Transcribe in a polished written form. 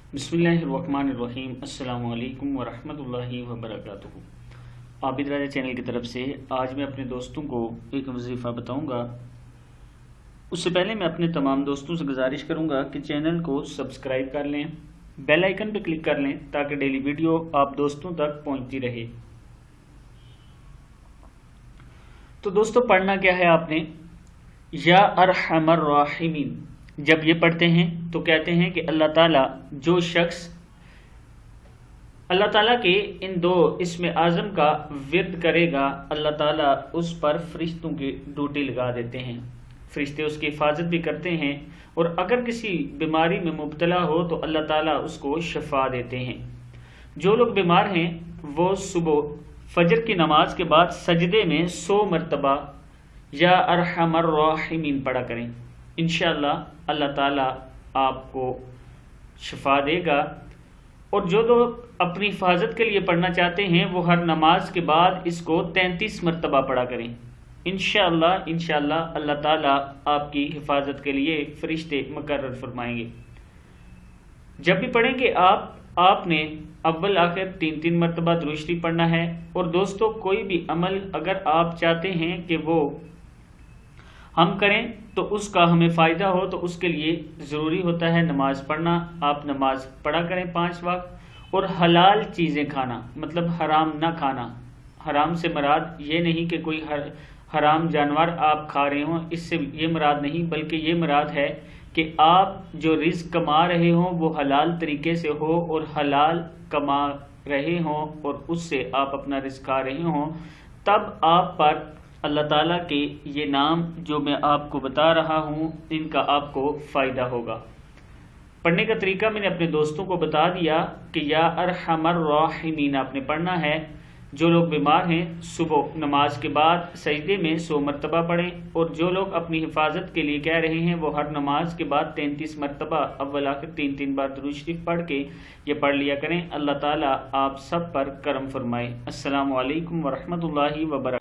बिस्मिल्लाहिर्रहमानिर्रहीम। अस्सलाम वालेकुम वरहमतुल्लाहि वबरकातुहू। आबिद राजा चैनल की तरफ से आज मैं अपने दोस्तों को एक वजीफ़ा बताऊंगा। उससे पहले मैं अपने तमाम दोस्तों से गुजारिश करूंगा कि चैनल को सब्सक्राइब कर लें, बेल आइकन पर क्लिक कर लें ताकि डेली वीडियो आप दोस्तों तक पहुंचती रहे। तो दोस्तों, पढ़ना क्या है आपने? या अरहमर राहिमीन। जब ये पढ़ते हैं तो कहते हैं कि अल्लाह ताला जो शख्स अल्लाह ताला के इन दो इस्म आज़म का विर्द करेगा, अल्लाह ताला उस पर फरिश्तों की ड्यूटी लगा देते हैं। फरिश्ते उसकी हिफाजत भी करते हैं और अगर किसी बीमारी में मुब्तला हो तो अल्लाह ताला उसको शफा देते हैं। जो लोग बीमार हैं वो सुबह फजर की नमाज के बाद सजदे में 100 मरतबा या अरहमर राहिमीन पढ़ा करें। इंशाअल्लाह अल्लाह ताला आपको शफा देगा। और जो लोग अपनी हिफाजत के लिए पढ़ना चाहते हैं वो हर नमाज के बाद इसको 33 मरतबा पढ़ा करें। इंशाअल्लाह अल्लाह ताला आपकी हिफाजत के लिए फरिश्ते मुकर्रर फरमाएंगे। जब भी पढ़ेंगे आपने अव्वल आखिर 3-3 मरतबा दुरूद शरीफ पढ़ना है। और दोस्तों, कोई भी अमल अगर आप चाहते हैं कि वो हम करें तो उसका हमें फ़ायदा हो तो उसके लिए ज़रूरी होता है नमाज़ पढ़ना। आप नमाज पढ़ा करें 5 वक्त और हलाल चीज़ें खाना, मतलब हराम ना खाना। हराम से मुराद ये नहीं कि कोई हराम जानवर आप खा रहे हों, इससे ये मुराद नहीं, बल्कि ये मुराद है कि आप जो रिज़्क़ कमा रहे हों वो हलाल तरीके से हो और हलाल कमा रहे हों और उससे आप अपना रिज़्क़ खा रहे हों। तब आप पर अल्लाह ताला के ये नाम जो मैं आपको बता रहा हूँ इनका आपको फ़ायदा होगा। पढ़ने का तरीका मैंने अपने दोस्तों को बता दिया कि या अरहमर राहिमीन आपने पढ़ना है। जो लोग बीमार हैं सुबह नमाज के बाद सजदे में 100 मरतबा पढ़ें। और जो लोग अपनी हिफाजत के लिए कह रहे हैं वो हर नमाज के बाद 33 मरतबा अव्वल आखिर 3-3 बार दुरूद शरीफ पढ़ के ये पढ़ लिया करें। अल्लाह ताला आप सब पर करम फरमाए। अस्सलामु अलैकुम वरहमतुल्लाहि वबरकातुहू।